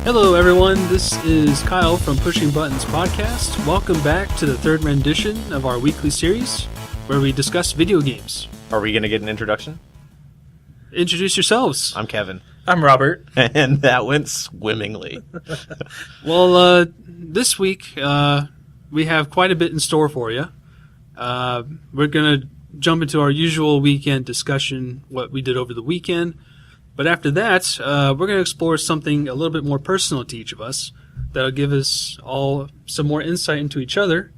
Hello, everyone. This is Kyle from Pushing Buttons Podcast. Welcome back to the third rendition of our weekly series where we discuss video games. Are we going to get an introduction? Introduce yourselves. I'm Kevin. I'm Robert. And that went swimmingly. Well, this week we have quite a bit in store for you. We're going to jump into our usual weekend discussion, what we did over the weekend. But after that, we're going to explore something a little bit more personal to each of us that'll give us all some more insight into each other,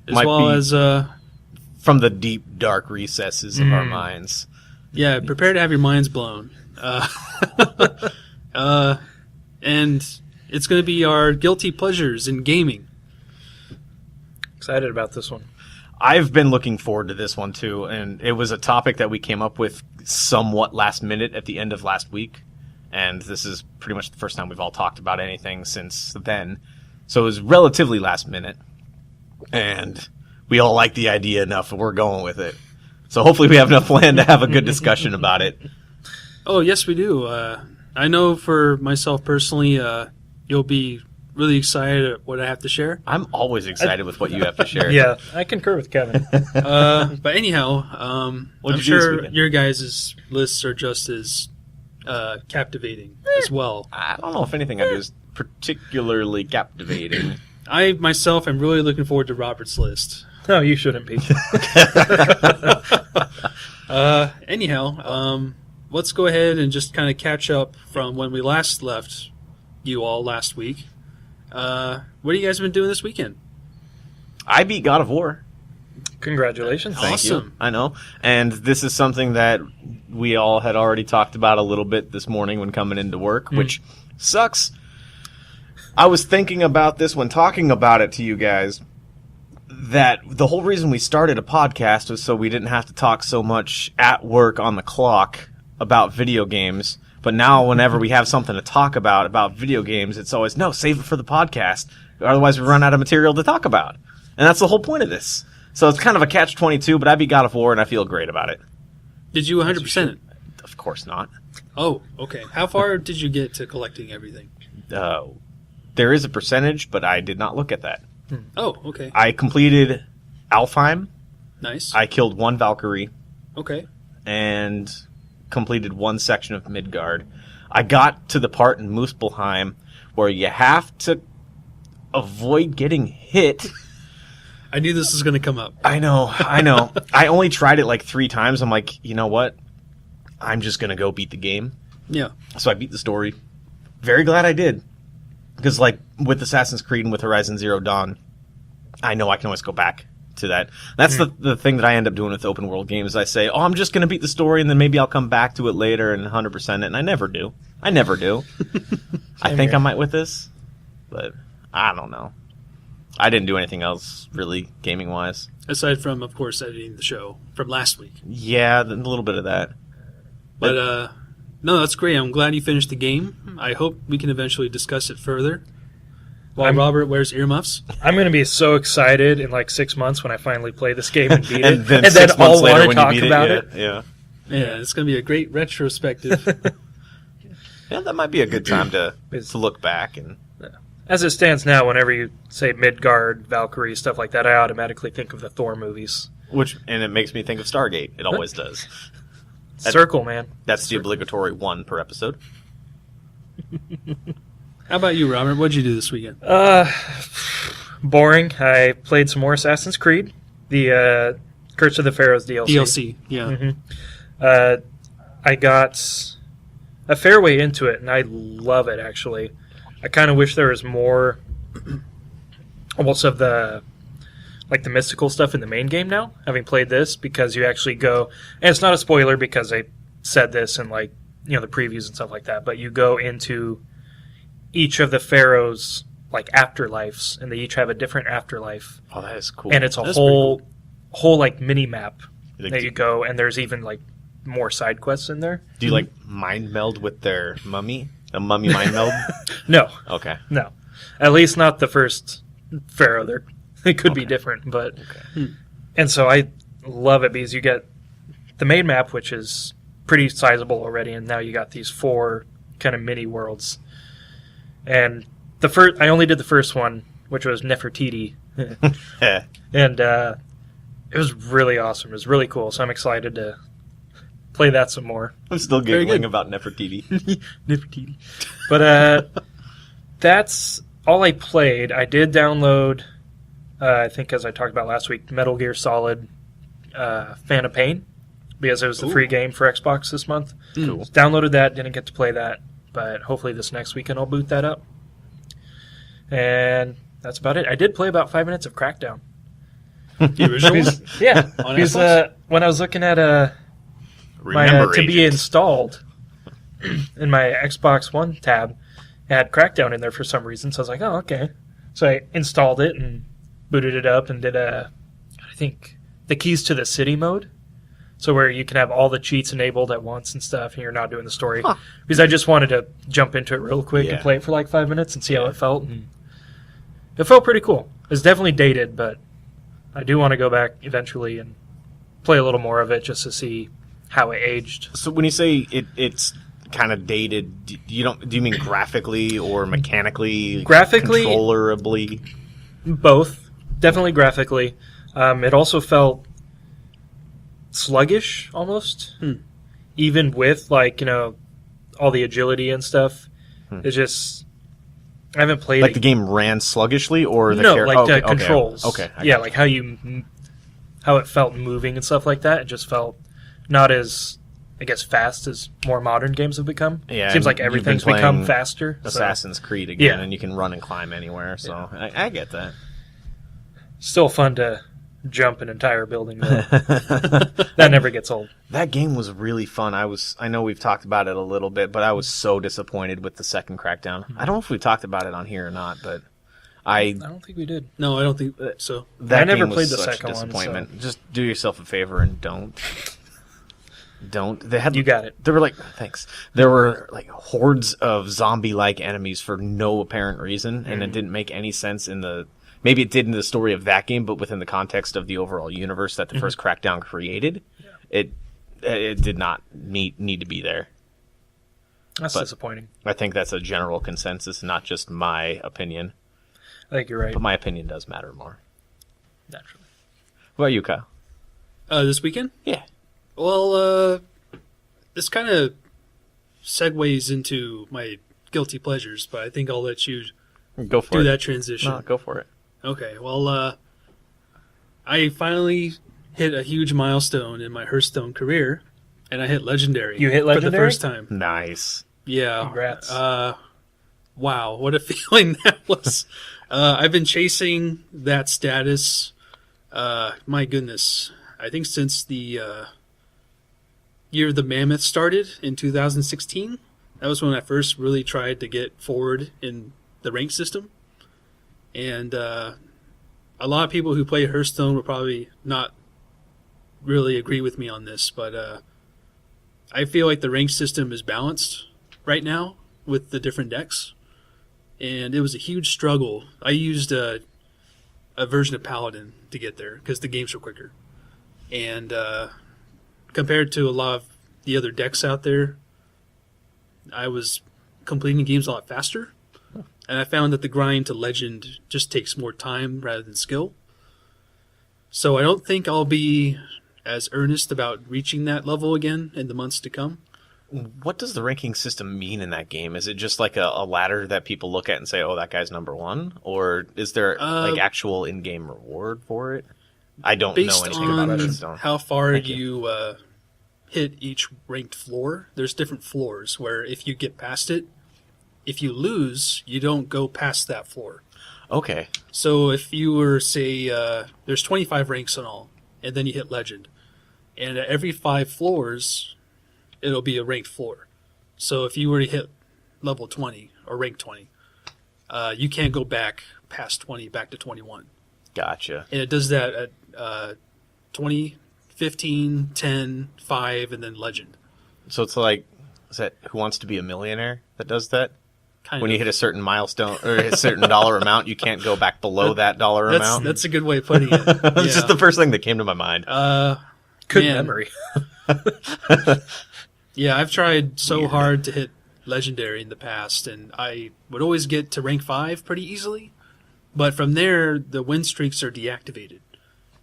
as well as from the deep, dark recesses of our minds. Yeah, prepare to have your minds blown. And it's going to be our guilty pleasures in gaming. Excited about this one. I've been looking forward to this one, too, and it was a topic that we came up with somewhat last minute at the end of last week, and this is pretty much the first time we've all talked about anything since then, so it was relatively last minute, and we all like the idea enough, and we're going with it. So hopefully we have enough land to have a good discussion about it. Oh, yes, we do. I know for myself personally, you'll be really excited at what I have to share. I'm always excited with what you have to share. Yeah, I concur with Kevin. But anyhow, I'm sure your guys' lists are just as captivating as well. I don't know if anything I do is particularly captivating. I myself am really looking forward to Robert's list. No, you shouldn't be. Anyhow, let's go ahead and just kind of catch up from when we last left you all last week. What have you guys been doing this weekend? I beat God of War. Congratulations. Thank you. I know. And this is something that we all had already talked about a little bit this morning when coming into work, which sucks. I was thinking about this when talking about it to you guys, that the whole reason we started a podcast was so we didn't have to talk so much at work on the clock about video games. But now whenever we have something to talk about video games, it's always, no, save it for the podcast. Otherwise we run out of material to talk about. And that's the whole point of this. So it's kind of a catch-22, but I beat God of War and I feel great about it. Did you 100% it? Of course not. Oh, okay. How far did you get to collecting everything? There is a percentage, but I did not look at that. Oh, okay. I completed Alfheim. Nice. I killed one Valkyrie. Okay. And completed one section of Midgard. I got to the part in Muspelheim where you have to avoid getting hit. I knew this was going to come up. I know. I only tried it like 3 times. I'm like, you know what? I'm just going to go beat the game. Yeah. So I beat the story. Very glad I did. Because like with Assassin's Creed and with Horizon Zero Dawn, I know I can always go back to that. That's the thing that I end up doing with open world games. I say, I'm just going to beat the story and then maybe I'll come back to it later and 100% it, and I never do. I think I might with this, but I don't know. I didn't do anything else really gaming wise. Aside from, of course, editing the show from last week. Yeah, a little bit of that. But no, that's great. I'm glad you finished the game. I hope we can eventually discuss it further. While Robert wears earmuffs. I'm going to be so excited in like 6 months when I finally play this game and beat it. and then I'll want to talk about it. Yeah, it's going to be a great retrospective. Yeah, that might be a good time to look back. And as it stands now, whenever you say Midgard, Valkyrie, stuff like that, I automatically think of the Thor movies. And it makes me think of Stargate. It always does. Circle, man. That's the obligatory one per episode. How about you, Robert? What'd you do this weekend? Boring. I played some more Assassin's Creed. The Curse of the Pharaohs DLC. Yeah. Mm-hmm. I got a fair way into it, and I love it, actually. I kind of wish there was more almost of the mystical stuff in the main game now, having played this, because you actually go, and it's not a spoiler because I said this in the previews and stuff like that, but you go into each of the pharaohs afterlives, and they each have a different afterlife. Oh, that is cool. And it's a whole mini map that you go, and there's even more side quests in there. Do you mind meld with their mummy? A mummy mind meld? No. Okay. No. At least not the first pharaoh. It could be different, but and so I love it because you get the main map, which is pretty sizable already, and now you got these 4 kind of mini worlds. And I only did the first one, which was Nefertiti, and it was really awesome. It was really cool. So I'm excited to play that some more. I'm still giggling about Nefertiti. Nefertiti. But that's all I played. I did download, I think as I talked about last week, Metal Gear Solid Phantom Pain, because it was the free game for Xbox this month. Cool. Downloaded that, didn't get to play that, but hopefully this next weekend I'll boot that up. And that's about it. I did play about 5 minutes of Crackdown. The original one? Yeah, On because Xbox? when I was looking at my to be installed in my Xbox One tab, it had Crackdown in there for some reason. So I was like, oh, okay. So I installed it and booted it up and did I think the Keys to the City mode. So where you can have all the cheats enabled at once and stuff, and you're not doing the story. Huh. Because I just wanted to jump into it real quick and play it for like 5 minutes and see how it felt. And it felt pretty cool. It's definitely dated, but I do want to go back eventually and play a little more of it just to see how it aged. So when you say it's kind of dated, do you mean graphically or mechanically? Graphically, controllerably? Both. Definitely graphically. It also felt sluggish almost. Even with all the agility and stuff. It's just I haven't played like the game ran sluggishly, or the the controls. Okay. Yeah, like how it felt moving and stuff like that. It just felt not as, I guess, fast as more modern games have become. Yeah, seems like everything's become faster. Assassin's Creed again, and you can run and climb anywhere. So I get that. Still fun to jump an entire building though. That never gets old. That game was really fun. I know we've talked about it a little bit, but I was so disappointed with the second Crackdown. I don't know if we talked about it on here or not, but I don't think we did. No, I don't think so. That I never game played was the such second a disappointment. one. Just do yourself a favor and don't. They had You got it. There were thanks. There were hordes of zombie-like enemies for no apparent reason, and it didn't make any sense in the. Maybe it did in the story of that game, but within the context of the overall universe that the first Crackdown created, it did not need to be there. That's disappointing. I think that's a general consensus, not just my opinion. I think you're right. But my opinion does matter more. Naturally. What about you, Kyle? This weekend? Yeah. Well, this kind of segues into my guilty pleasures, but I think I'll let you Go for do it. that transition. No, go for it. Okay, well, I finally hit a huge milestone in my Hearthstone career, and I hit Legendary. You hit Legendary? For the first time. Nice. Yeah. Congrats. Wow, what a feeling that was. I've been chasing that status, my goodness, I think since the year the Mammoth started in 2016. That was when I first really tried to get forward in the rank system. And a lot of people who play Hearthstone will probably not really agree with me on this, but I feel like the rank system is balanced right now with the different decks. And it was a huge struggle. I used a version of Paladin to get there because the games were quicker. And compared to a lot of the other decks out there, I was completing games a lot faster. And I found that the grind to Legend just takes more time rather than skill. So I don't think I'll be as earnest about reaching that level again in the months to come. What does the ranking system mean in that game? Is it just like a ladder that people look at and say, oh, that guy's number one? Or is there actual in-game reward for it? I don't know anything about it. Based on how far you hit each ranked floor, there's different floors where if you get past it, if you lose, you don't go past that floor. Okay. So if you were, say, there's 25 ranks in all, and then you hit Legend, and at every 5 floors, it'll be a ranked floor. So if you were to hit level 20 or rank 20, you can't go back past 20, back to 21. Gotcha. And it does that at 20, 15, 10, 5, and then Legend. So it's like, is that Who Wants to Be a Millionaire that does that? Kind when of. you hit a certain milestone or a certain dollar amount, you can't go back below that dollar amount. That's a good way of putting it. It's just the first thing that came to my mind. Good memory. Yeah, I've tried so hard to hit legendary in the past, and I would always get to rank 5 pretty easily. But from there, the win streaks are deactivated.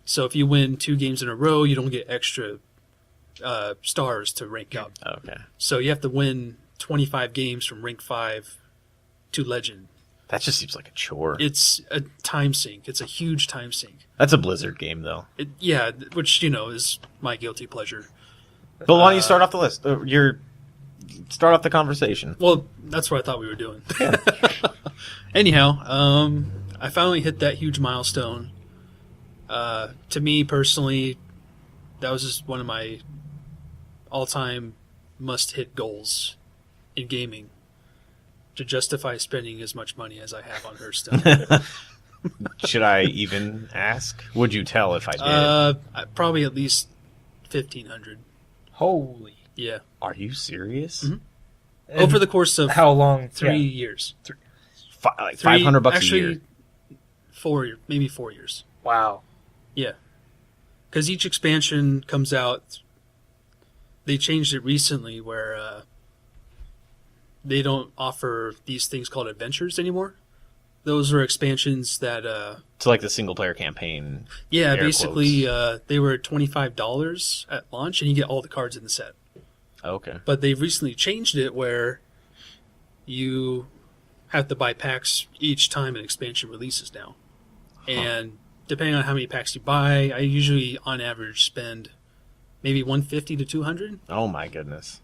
So if you win 2 games in a row, you don't get extra stars to rank up. Okay. So you have to win 25 games from rank 5 to legend. That just seems like a chore. It's a time sink. It's a huge time sink. That's a Blizzard game, though. Yeah, which, you know, is my guilty pleasure. But why don't you start off the list? Start off the conversation. Well, that's what I thought we were doing. Anyhow, I finally hit that huge milestone. To me, personally, that was just one of my all-time must-hit goals in gaming. To justify spending as much money as I have on Hearthstone. Should I even ask? Would you tell if I did? Probably at least 1,500. Holy. Yeah. Are you serious? Mm-hmm. Over the course of how long? 3 years. Like $500 actually, a year. 4, maybe 4 years. Wow. Yeah. Because each expansion comes out. They changed it recently where they don't offer these things called adventures anymore. Those are expansions that... So like the single-player campaign. Yeah, basically they were $25 at launch, and you get all the cards in the set. Okay. But they've recently changed it where you have to buy packs each time an expansion releases now. And depending on how many packs you buy, I usually, on average, spend maybe $150 to $200. Oh my goodness.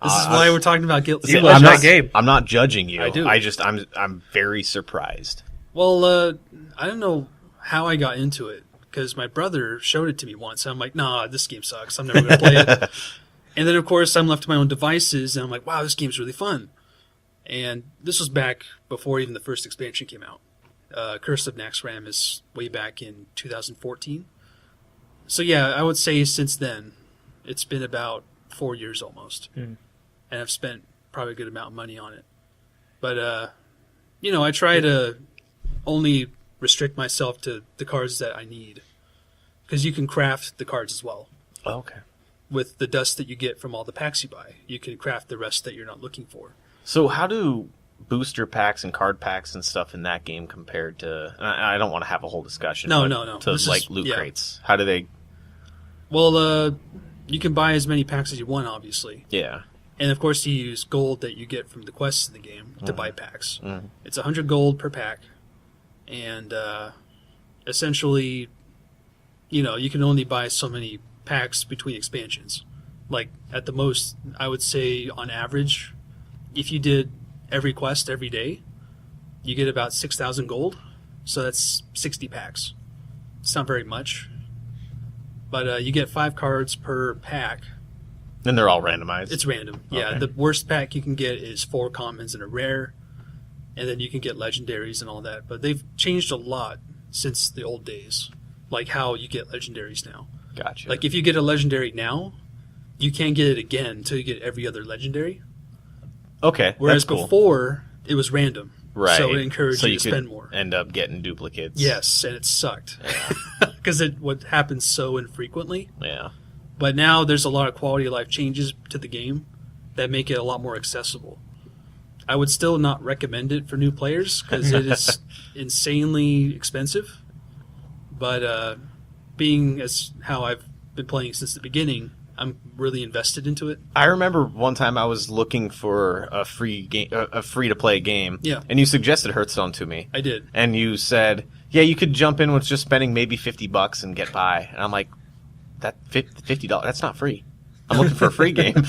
This is why we're talking about guilt. I'm not judging you. I do. I'm very surprised. Well, I don't know how I got into it because my brother showed it to me once. I'm like, nah, this game sucks. I'm never going to play it. And then, of course, I'm left to my own devices, and I'm like, wow, this game's really fun. And this was back before even the first expansion came out. Curse of Naxxramas is way back in 2014. So yeah, I would say since then, it's been about 4 years almost. And I've spent probably a good amount of money on it. But, you know, I try to only restrict myself to the cards that I need. Because you can craft the cards as well. Okay. With the dust that you get from all the packs you buy. You can craft the rest that you're not looking for. So how do booster packs and card packs and stuff in that game compare to... I don't want to have a whole discussion. No. To like loot crates. How do they... Well, you can buy as many packs as you want, obviously. Yeah. And of course, you use gold that you get from the quests in the game to buy packs. It's 100 gold per pack, and essentially, you know, you can only buy so many packs between expansions. Like at the most, I would say on average, if you did every quest every day, you get about 6,000 gold. So that's 60 packs. It's not very much, but you get 5 cards per pack. And they're all randomized? It's random. Yeah, Okay. the worst pack you can get is 4 commons and a rare, and then you can get legendaries and all that. But they've changed a lot since the old days, like how you get legendaries now. Gotcha. Like if you get a legendary now, you can't get it again until you get every other legendary. Okay, Whereas that's cool. before, it was random. Right. So it encouraged you to could spend more. End up getting duplicates. Yes, and it sucked. Because it would happen so infrequently. Yeah. But now there's a lot of quality of life changes to the game that make it a lot more accessible. I would still not recommend it for new players because it is insanely expensive. But being as how I've been playing since the beginning, I'm really invested into it. I remember one time I was looking for a free game, a free-to-play game. Yeah. And you suggested Hearthstone to me. I did. And you said, yeah, you could jump in with just spending maybe $50 and get by. And I'm like, that $50, that's not free. I'm looking for a free game.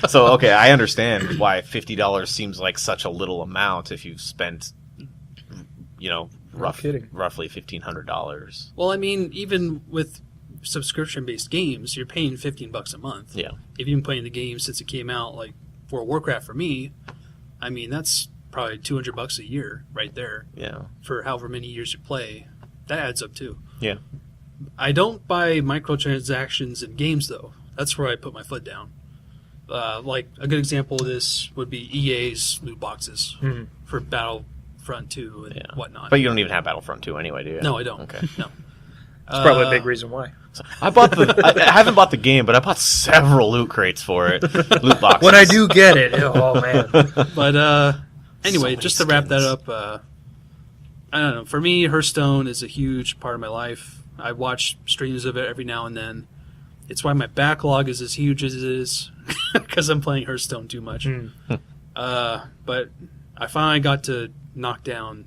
So, okay, I understand why $50 seems like such a little amount if you've spent, you know, roughly $1,500. Well, I mean, even with subscription-based games, you're paying $15 a month. Yeah. If you've been playing the game since it came out, like for Warcraft for me, I mean, that's probably $200 a year right there. Yeah. For however many years you play. That adds up too. Yeah. I don't buy microtransactions in games, though. That's where I put my foot down. Like, a good example of this would be EA's loot boxes for Battlefront 2 and whatnot. But you don't even have Battlefront 2 anyway, do you? No, I don't. Okay. No. That's probably a big reason why. I haven't bought the game, but I bought several loot crates for it. Loot boxes. When I do get it, oh man. But anyway, So just to many wrap that skins. up, I don't know. For me, Hearthstone is a huge part of my life. I watch streams of it every now and then. It's why my backlog is as huge as it is because I'm playing Hearthstone too much. But I finally got to knock down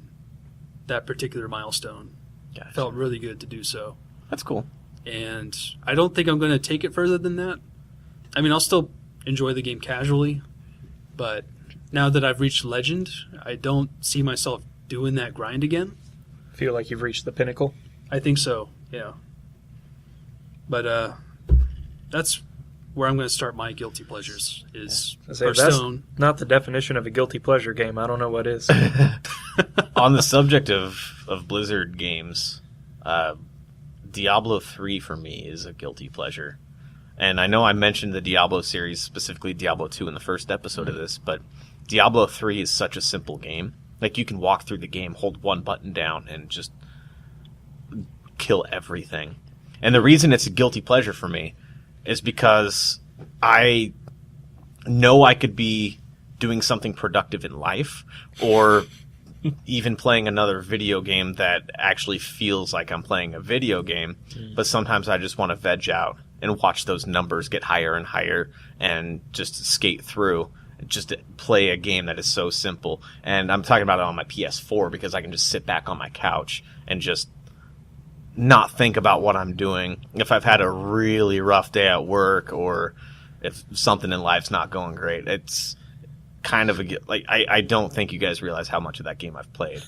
that particular milestone. Gotcha. Felt really good to do so. That's cool. And I don't think I'm going to take it further than that. I mean, I'll still enjoy the game casually, but now that I've reached Legend, I don't see myself doing that grind again. Feel like you've reached the pinnacle? I think so, yeah. But that's where I'm going to start my guilty pleasures, is I say, if Hearthstone. that's not the definition of a guilty pleasure game, I don't know what is. On the subject of Blizzard games, Diablo 3 for me is a guilty pleasure. And I know I mentioned the Diablo series, specifically Diablo 2 in the first episode of this, but Diablo 3 is such a simple game. Like, you can walk through the game, hold one button down, and just kill everything. And the reason it's a guilty pleasure for me is because I know I could be doing something productive in life, or even playing another video game that actually feels like I'm playing a video game, but sometimes I just want to veg out and watch those numbers get higher and higher and just skate through, just play a game that is so simple. And I'm talking about it on my PS4 because I can just sit back on my couch and just not think about what I'm doing. If I've had a really rough day at work, or if something in life's not going great, it's kind of I don't think you guys realize how much of that game I've played.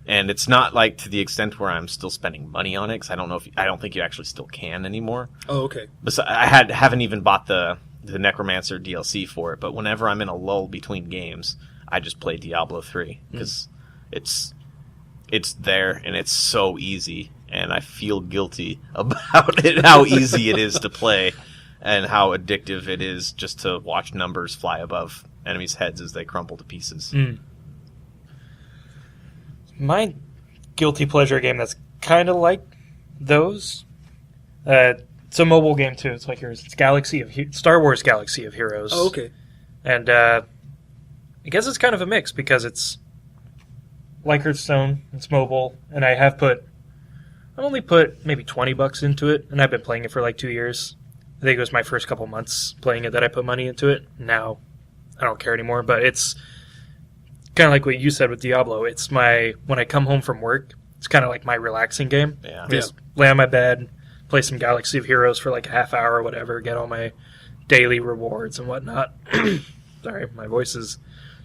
And it's not like to the extent where I'm still spending money on it, because I don't think you actually still can anymore. Oh, okay. But I haven't even bought the Necromancer DLC for it, but whenever I'm in a lull between games, I just play Diablo 3 because it's there and it's so easy, and I feel guilty about it, how easy it is to play and how addictive it is just to watch numbers fly above enemies' heads as they crumple to pieces. My guilty pleasure game that's kind of like those. It's a mobile game too. It's like yours. It's Star Wars Galaxy of Heroes. Oh, okay. And I guess it's kind of a mix because it's like Hearthstone. It's mobile, and I've only put maybe $20 into it, and I've been playing it for like 2 years. I think it was my first couple months playing it that I put money into it. Now I don't care anymore, but it's kind of like what you said with Diablo. It's when I come home from work, it's kind of like my relaxing game. Yeah. Just lay on my bed, play some Galaxy of Heroes for like a half hour or whatever, get all my daily rewards and whatnot. Sorry, my voice is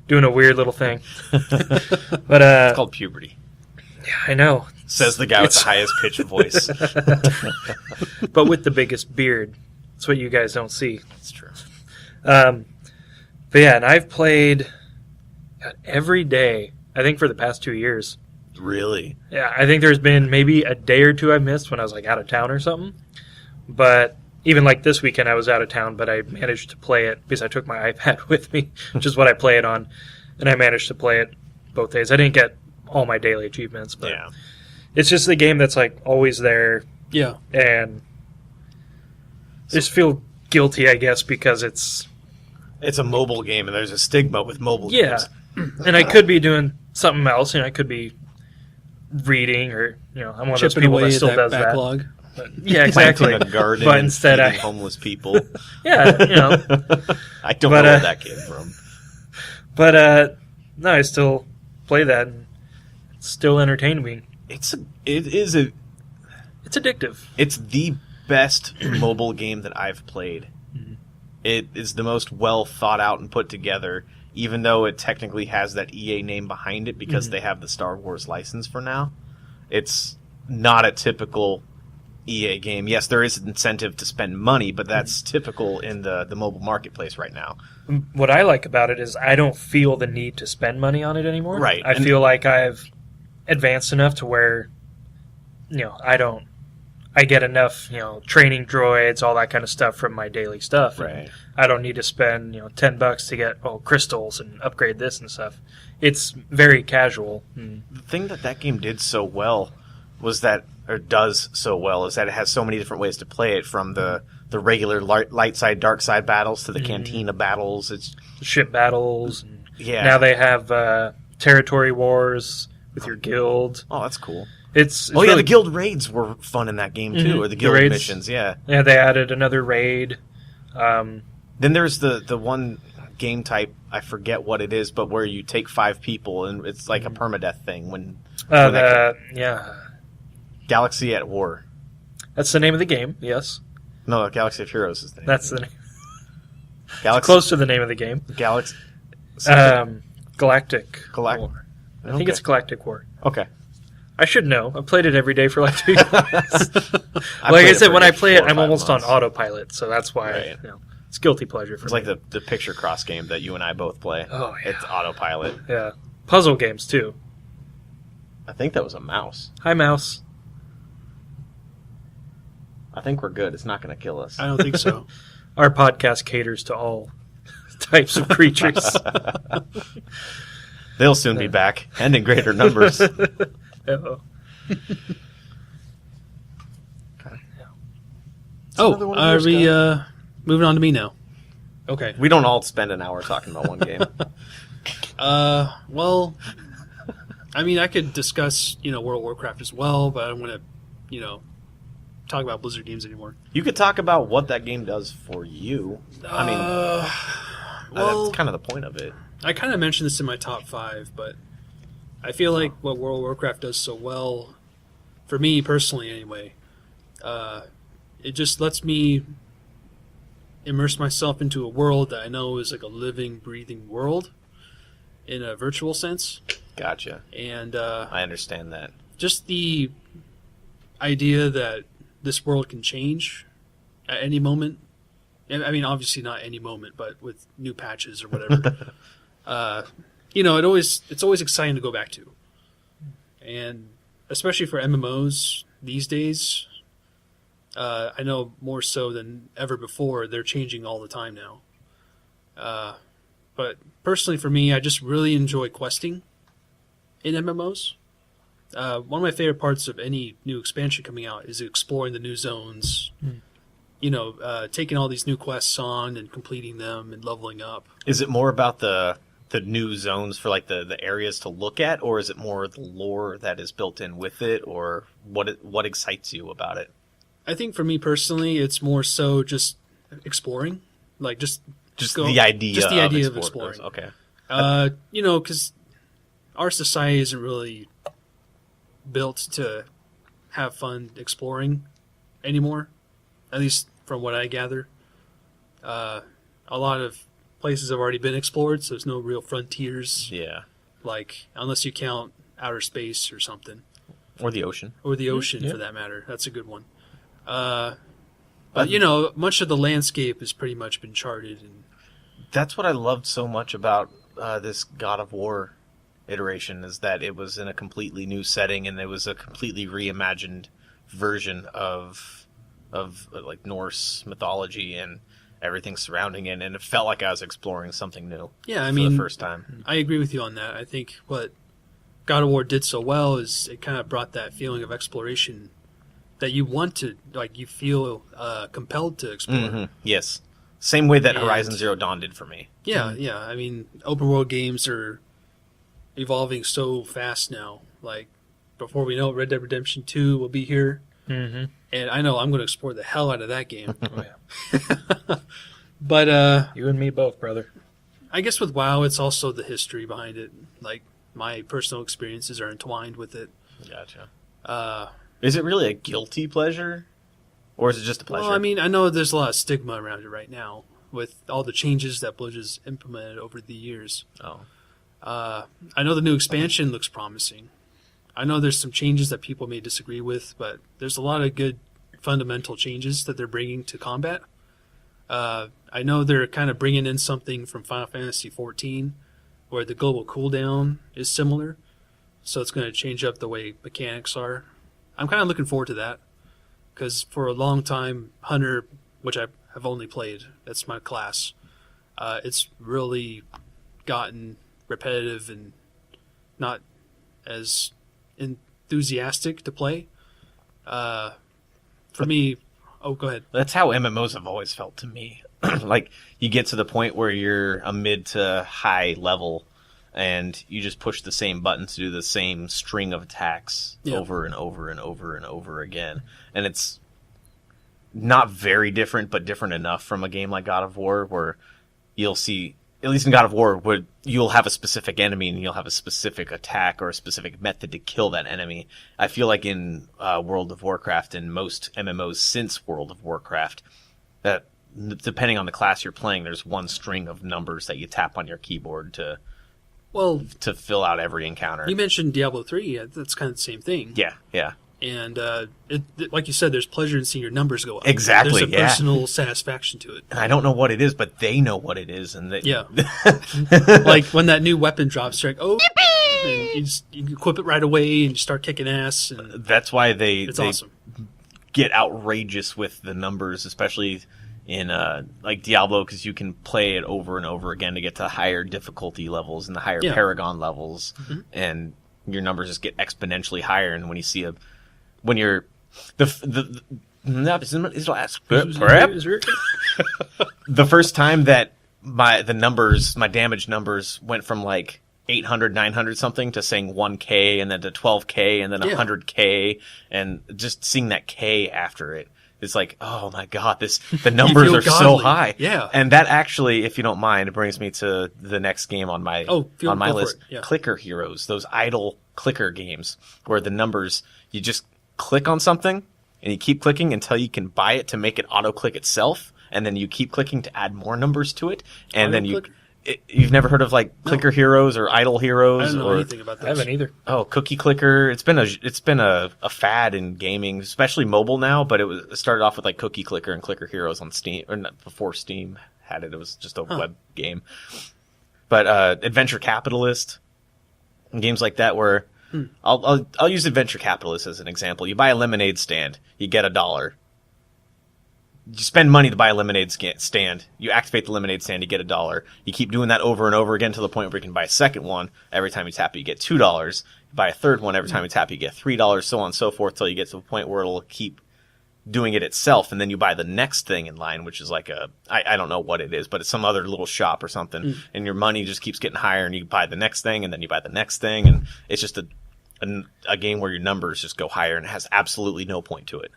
doing a weird little thing. But It's called puberty. yeah, I know. Says the guy with the highest pitched voice. But with the biggest beard. That's what you guys don't see. That's true. But yeah, and I've played every day, I think, for the past 2 years. Really? Yeah, I think there's been maybe a day or two I missed when I was like out of town or something. But even like this weekend I was out of town, but I managed to play it because I took my iPad with me, which is what I play it on. And I managed to play it both days. I didn't get all my daily achievements, but Yeah. it's just a game that's like always there. Yeah. And I just feel guilty, I guess, because it's It's a mobile game, and there's a stigma with mobile yeah. games. And I could be doing something else. I could be reading, or I'm one of those Chipping people away that still at does backlog. that. But, yeah, exactly. Planting a garden But and instead feeding homeless people. yeah, I don't But, know where that came from. But no, I still play that, and it's still entertaining me. It's addictive. It's the best mobile game that I've played. It is the most well thought out and put together, even though it technically has that EA name behind it because they have the Star Wars license for now. It's not a typical EA game. Yes, there is an incentive to spend money, but that's typical in the mobile marketplace right now. What I like about it is I don't feel the need to spend money on it anymore. Right. I feel like I've advanced enough to where, I get enough, training droids, all that kind of stuff from my daily stuff. Right. I don't need to spend, $10 to get crystals and upgrade this and stuff. It's very casual. The thing that game did so well was that or does so well is that it has so many different ways to play it, from the regular light side, dark side battles to the cantina battles. It's Ship battles. And yeah. now they have territory wars with your guild. Oh, that's cool. It's yeah, really, the guild raids were fun in that game too, or the guild raids. missions. Yeah. Yeah, they added another raid. Then there's the one game type, I forget what it is, but where you take 5 people and it's like a permadeath thing when Galaxy at War. That's the name of the game. Yes, No, Galaxy of Heroes is the name. that's the name. Galaxy, Close to the name of the game. Galaxy. Galactic Galact- War. I think it's Galactic War. Okay. I should know. I've played it every day for like 2 years. Like I played it said, for when I like play 4 it, or I'm 5 almost months. on autopilot, so that's why Right. it's guilty pleasure for It's me. like the picture cross game that you and I both play. Oh, yeah. It's autopilot. Yeah, puzzle games too. I think that was a mouse. Hi, mouse. I think we're good. It's not going to kill us. I don't think so. Our podcast caters to all types of creatures. They'll soon be back, and in greater numbers. Uh-oh. another one of Are yours, we moving on to me now? Okay. We don't all spend an hour talking about one game. Well, I mean, I could discuss, World of Warcraft as well, but I don't want to, talk about Blizzard games anymore. You could talk about what that game does for you. I mean, well, that's kind of the point of it. I kind of mentioned this in my top 5, but I feel like what World of Warcraft does so well, for me personally anyway, it just lets me immerse myself into a world that I know is like a living, breathing world in a virtual sense. Gotcha. And I understand that. just the idea that this world can change at any moment. I mean, obviously not any moment, but with new patches or whatever. It's always exciting to go back to. And especially for MMOs these days, I know more so than ever before, they're changing all the time now. But personally for me, I just really enjoy questing in MMOs. One of my favorite parts of any new expansion coming out is exploring the new zones, taking all these new quests on and completing them and leveling up. Is it more about the new zones for like the areas to look at, or is it more the lore that is built in with it, or what excites you about it? I think for me personally, it's more so just exploring, like just the idea of explore- exploring. Okay. Because our society isn't really built to have fun exploring anymore, at least from what I gather. A lot of places have already been explored, so there's no real frontiers, Yeah. like unless you count outer space or something, Or the ocean. or the ocean yeah. for that matter. That's a good one. But much of the landscape has pretty much been charted, and That's what I loved so much about this God of War iteration, is that it was in a completely new setting, and it was a completely reimagined version of like Norse mythology and everything surrounding it, and it felt like I was exploring something new. yeah, I for mean, the first time. I agree with you on that. I think what God of War did so well is it kind of brought that feeling of exploration that you want to, like, you feel compelled to explore. Mm-hmm. Yes, same way that And- Horizon Zero Dawn did for me. Yeah, yeah. I mean, open world games are evolving so fast now. Like, before we know it, Red Dead Redemption 2 will be here. Mm-hmm. And I know I'm going to explore the hell out of that game. Oh, yeah. But You and me both, brother. I guess with WoW, it's also the history behind it. Like, my personal experiences are entwined with it. Gotcha. Is it really a guilty pleasure, or is it just a pleasure? Well, I mean, I know there's a lot of stigma around it right now with all the changes that Blizzard's implemented over the years. Oh. I know the new expansion looks promising. I know there's some changes that people may disagree with, but there's a lot of good fundamental changes that they're bringing to combat. I know they're kind of bringing in something from Final Fantasy XIV, where the global cooldown is similar, so it's going to change up the way mechanics are. I'm kind of looking forward to that, because for a long time, Hunter, which I have only played, that's my class, it's really gotten repetitive and not as enthusiastic to play. For me, oh, go ahead. That's how MMOs have always felt to me. Like, you get to the point where you're a mid to high level, and you just push the same buttons to do the same string of attacks over and over and over and over again. And it's not very different, but different enough from a game like God of War, where you'll see, at least in God of War, where you'll have a specific enemy and you'll have a specific attack or a specific method to kill that enemy. I feel like in World of Warcraft and most MMOs since World of Warcraft, that depending on the class you're playing, there's one string of numbers that you tap on your keyboard to fill out every encounter. You mentioned Diablo 3. That's kind of the same thing. Yeah. And like you said, there's pleasure in seeing your numbers go up. Exactly, There's a personal satisfaction to it. And I don't know what it is, but they know what it is. And Like when that new weapon drops, you're like, and you equip it right away and you start kicking ass. And that's why it's awesome. Get outrageous with the numbers, especially in like Diablo, because you can play it over and over again to get to higher difficulty levels and the higher Paragon levels, and your numbers just get exponentially higher. And when you see the first time that my damage numbers went from like 800, 900 something to saying 1K and then to 12K and then 100K, and just seeing that K after it. It's like, oh my God, the numbers are so high. Yeah. And that actually, if you don't mind, brings me to the next game on my list. Yeah. Clicker Heroes, those idle clicker games where the numbers, you just click on something and you keep clicking until you can buy it to make it auto-click itself. And then you keep clicking to add more numbers to it. And then you've never heard of like Clicker Heroes or Idle Heroes? I don't know anything about that. I haven't either. Oh, Cookie Clicker. It's been a fad in gaming, especially mobile now, but it started off with like Cookie Clicker and Clicker Heroes on Steam, or not, before Steam had it. It was just a web game. But Adventure Capitalist, and games like that where I'll use Adventure Capitalist as an example. You buy a lemonade stand, you get $1. You spend money to buy a lemonade stand. You activate the lemonade stand, you get $1. You keep doing that over and over again to the point where you can buy a second one. Every time you tap it, you get $2. You buy a third one. Every time you tap it, you get $3, so on and so forth, till you get to the point where it'll keep doing it itself. And then you buy the next thing in line, which is like I don't know what it is, but it's some other little shop or something. And your money just keeps getting higher, and you buy the next thing, and then you buy the next thing. And it's just a game where your numbers just go higher, and it has absolutely no point to it.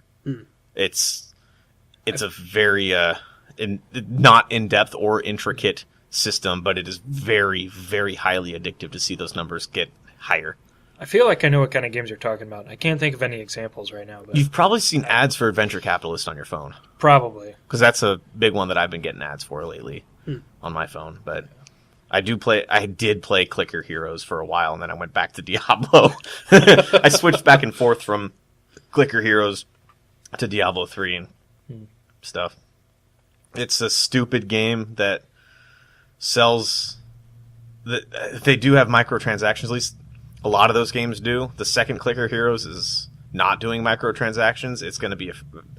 It's a very not in-depth or intricate system, but it is very, very highly addictive to see those numbers get higher. I feel like I know what kind of games you're talking about. I can't think of any examples right now. But You've probably seen ads for Adventure Capitalist on your phone. Probably. Because that's a big one that I've been getting ads for lately on my phone. But I did play Clicker Heroes for a while, and then I went back to Diablo. I switched back and forth from Clicker Heroes to Diablo 3 and stuff. It's a stupid game that sells. They do have microtransactions. At least a lot of those games do. The second Clicker Heroes is not doing microtransactions. It's going to be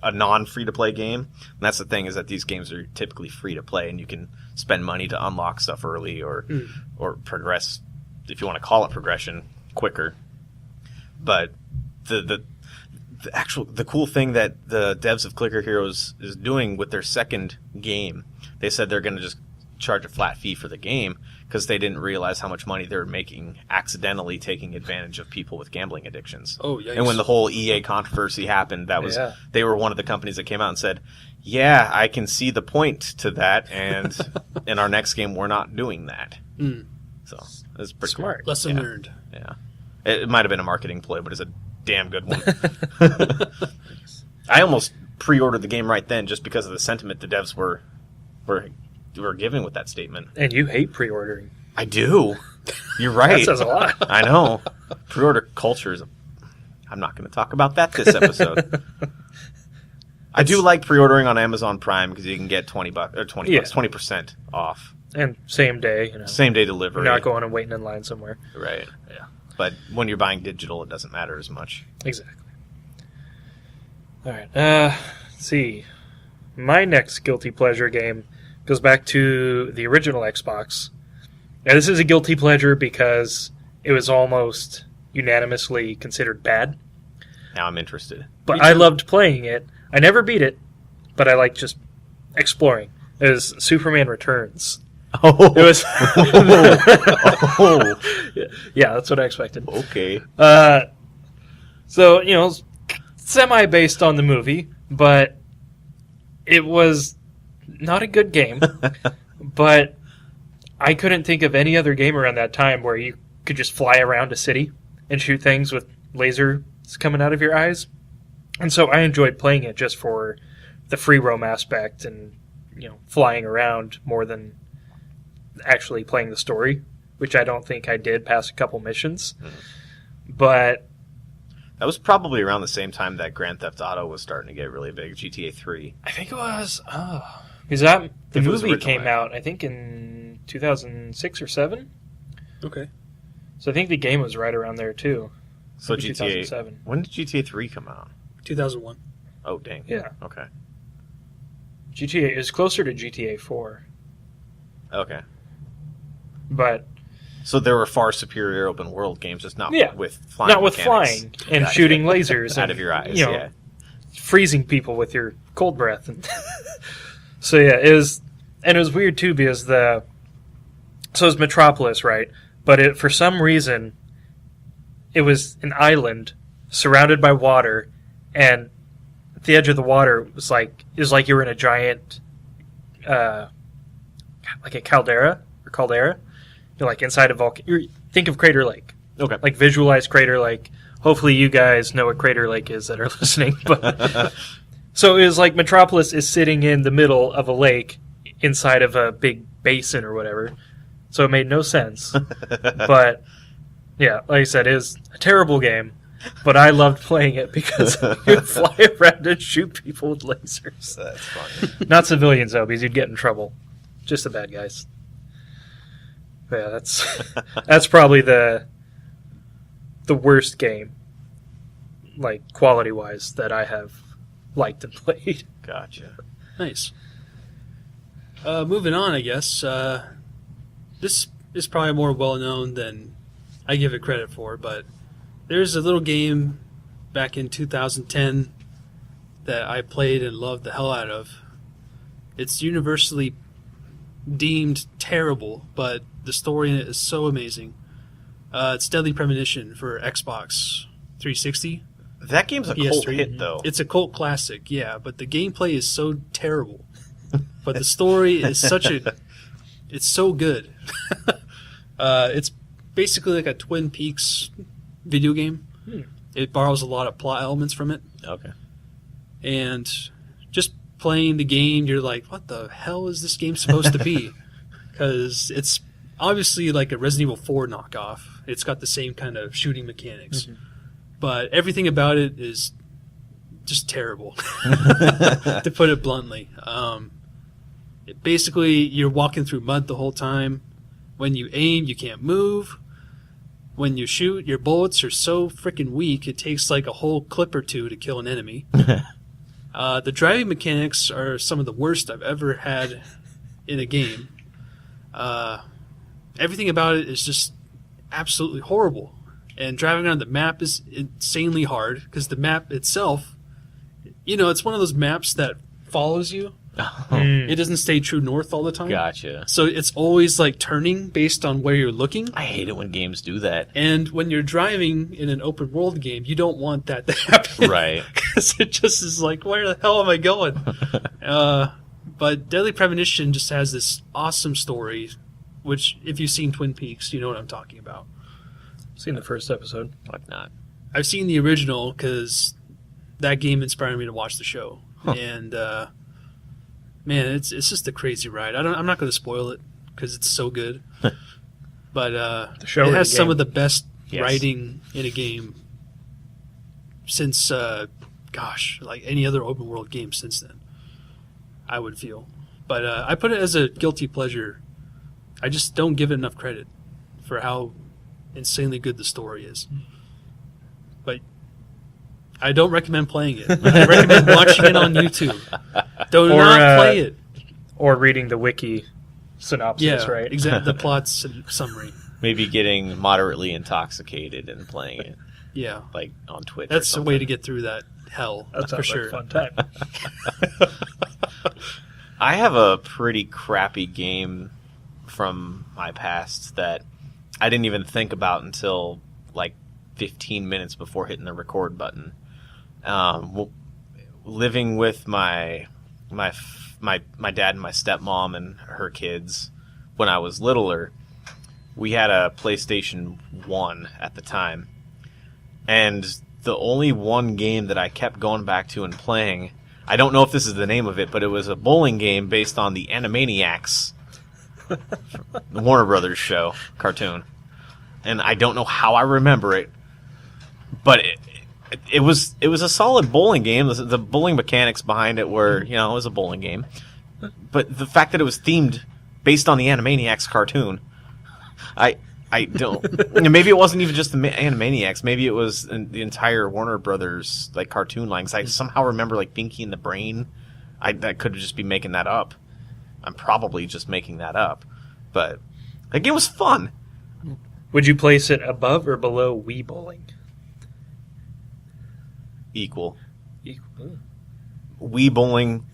a non-free-to-play game. And that's the thing, is that these games are typically free-to-play, and you can spend money to unlock stuff early or progress, if you want to call it progression, quicker. But the cool thing that the devs of Clicker Heroes is doing with their second game, they said they're going to just charge a flat fee for the game because they didn't realize how much money they were making accidentally taking advantage of people with gambling addictions. Oh, yikes. And when the whole EA controversy happened, they were one of the companies that came out and said, yeah, I can see the point to that, and in our next game, we're not doing that. So it's pretty smart. Cool. Lesson learned. Yeah. It might have been a marketing ploy, but it's a damn good one. I almost pre-ordered the game right then just because of the sentiment the devs were giving with that statement. And you hate pre-ordering. I do. You're right. That says a lot. I know. Pre-order culture is I'm not going to talk about that this episode. I do like pre-ordering on Amazon Prime because you can get $20 off. And same day, Same day delivery. You're not going and waiting in line somewhere. Right. Yeah. But when you're buying digital, it doesn't matter as much. Exactly. All right. Let's see. My next guilty pleasure game goes back to the original Xbox. Now, this is a guilty pleasure because it was almost unanimously considered bad. Now I'm interested. But Me I too. loved playing it. I never beat it, but I liked just exploring. It was Superman Returns. Oh, It was. oh, Yeah, that's what I expected. okay. So, it's semi based on the movie, but it was not a good game. But I couldn't think of any other game around that time where you could just fly around a city and shoot things with lasers coming out of your eyes. And so I enjoyed playing it just for the free roam aspect and, flying around more than actually playing the story, which I don't think I did past a couple missions. But That was probably around the same time that Grand Theft Auto was starting to get really big, GTA 3. I think it was, because the If it was movie originally. came out, I think in 2006 or 7. Okay. So I think the game was right around there too. So Maybe GTA... 2007. When did GTA 3 come out? 2001. Oh, dang. Yeah. Okay. GTA is closer to GTA 4, Okay. but So there were far superior open world games, just not Yeah. with flying not with mechanics. flying and Gotcha. shooting lasers Out and, of your eyes, you know, yeah. freezing people with your cold breath. And so yeah, it was weird too because it was Metropolis, right? But for some reason, it was an island surrounded by water, and at the edge of the water was like you were in a giant, like a caldera. You're like inside a volcano. Think of Crater Lake. Okay. Like visualize Crater Lake. Hopefully you guys know what Crater Lake is that are listening. But so it was like Metropolis is sitting in the middle of a lake inside of a big basin or whatever. So it made no sense. But yeah, like I said, it was a terrible game. But I loved playing it because you'd fly around and shoot people with lasers. That's funny. Not civilians though, because you'd get in trouble. Just the bad guys. But yeah, that's probably the worst game, like quality wise, that I have liked and played. Gotcha. Nice. Moving on, I guess. This is probably more well known than I give it credit for, but there's a little game back in 2010 that I played and loved the hell out of. It's universally deemed terrible, but the story in it is so amazing. It's Deadly Premonition for Xbox 360. That game's a cult PS3. hit, though. It's a cult classic, yeah, but the gameplay is so terrible. But the story is it's so good. It's basically like a Twin Peaks video game. It borrows a lot of plot elements from it. Okay. And just playing the game, you're like, what the hell is this game supposed to be? Because it's obviously like a Resident Evil 4 knockoff. It's got the same kind of shooting mechanics. Mm-hmm. But everything about it is just terrible, to put it bluntly. Basically, you're walking through mud the whole time. When you aim, you can't move. When you shoot, your bullets are so freaking weak, it takes like a whole clip or two to kill an enemy. The driving mechanics are some of the worst I've ever had in a game. Everything about it is just absolutely horrible. And driving around the map is insanely hard because the map itself, it's one of those maps that follows you. It doesn't stay true north all the time. Gotcha. So it's always like turning based on where you're looking. I hate it when games do that. And when you're driving in an open world game, you don't want that to happen. Right. Because it just is like, where the hell am I going? But Deadly Premonition just has this awesome story, which if you've seen Twin Peaks, you know what I'm talking about. Seen the first episode. Like not. I've seen the original because that game inspired me to watch the show. And man, it's just a crazy ride. I'm not going to spoil it because it's so good. But The show it or has the some game? of the best Yes. writing in a game since, like any other open world game since then, I would feel. But I put it as a guilty pleasure. I just don't give it enough credit for how insanely good the story is. But I don't recommend playing it. I recommend watching it on YouTube. Do Or, not play it. Or reading the wiki synopsis, Yeah, right? exactly. The plot's summary. Maybe getting moderately intoxicated and playing it. Yeah. like on Twitch. That's a way to get through that hell, That for sounds like sure. a fun time. I have a pretty crappy game from my past that I didn't even think about until like 15 minutes before hitting the record button. Living with my dad and my stepmom and her kids when I was littler, we had a PlayStation 1 at the time. And the only one game that I kept going back to and playing, I don't know if this is the name of it, but it was a bowling game based on the Animaniacs, the Warner Brothers show, cartoon. And I don't know how I remember it, but it was a solid bowling game. The bowling mechanics behind it were, it was a bowling game. But the fact that it was themed based on the Animaniacs cartoon, I don't. Maybe it wasn't even just the Animaniacs. Maybe it was the entire Warner Brothers like cartoon line. 'Cause I somehow remember like Pinky and the Brain. I could just be making that up. I'm probably just making that up. But that game was fun. Would you place it above or below Wii Bowling? Equal. Equal. Wii Bowling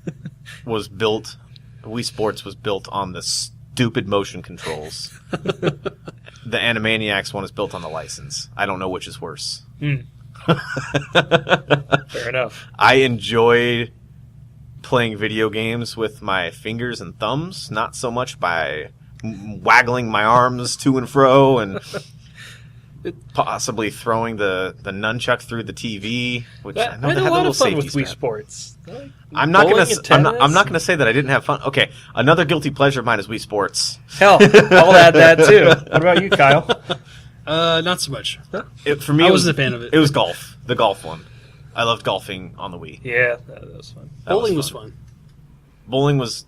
was built. Wii Sports was built on the stupid motion controls. The Animaniacs one is built on the license. I don't know which is worse. Fair enough. I enjoy playing video games with my fingers and thumbs, not so much by waggling my arms to and fro and possibly throwing the nunchuck through the TV, which I know I had that a had a lot little of fun safety with Wii strap. Sports. I'm not Bowling gonna. and I'm not tennis? gonna say that I didn't have fun. Okay, another guilty pleasure of mine is Wii Sports. Hell, I'll add that too. What about you, Kyle? Not so much. For me, I it wasn't a fan of it. It was golf, the golf one. I loved golfing on the Wii. Yeah, that was fun. That Bowling was fun. Bowling was.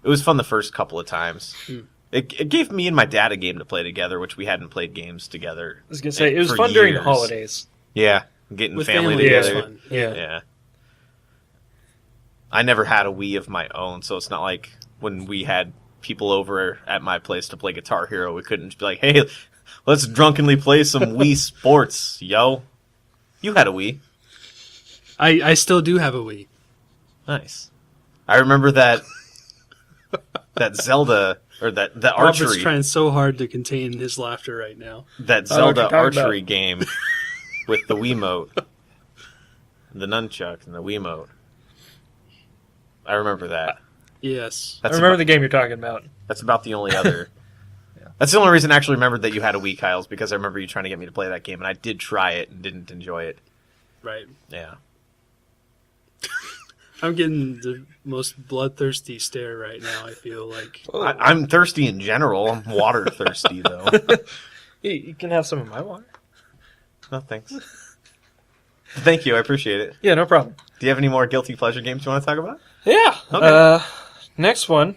It was fun the first couple of times. Hmm. It gave me and my dad a game to play together, which we hadn't played games together. I was gonna say it was for fun during the years. holidays. Yeah, getting With family family, it was together. fun. Yeah. Yeah. I never had a Wii of my own, so it's not like when we had people over at my place to play Guitar Hero, we couldn't just be like, hey, let's drunkenly play some Wii Sports, yo. You had a Wii. I still do have a Wii. Nice. I remember that Zelda, or the Robert's archery, trying so hard to contain his laughter right now. that I know what Zelda you're talking archery about. game with the Wiimote, the nunchuck and the Wiimote. I remember that. Yes. I remember the game you're talking about. That's about the only other. That's the only reason I actually remembered that you had a Wii, Kyle's, because I remember you trying to get me to play that game, and I did try it and didn't enjoy it. Right. Yeah. I'm getting the most bloodthirsty stare right now, I feel like. I'm thirsty in general. I'm water thirsty, though. You can have some of my water. No, thanks. Thank you. I appreciate it. Yeah, no problem. Do you have any more guilty pleasure games you want to talk about? Yeah. Okay. Next one.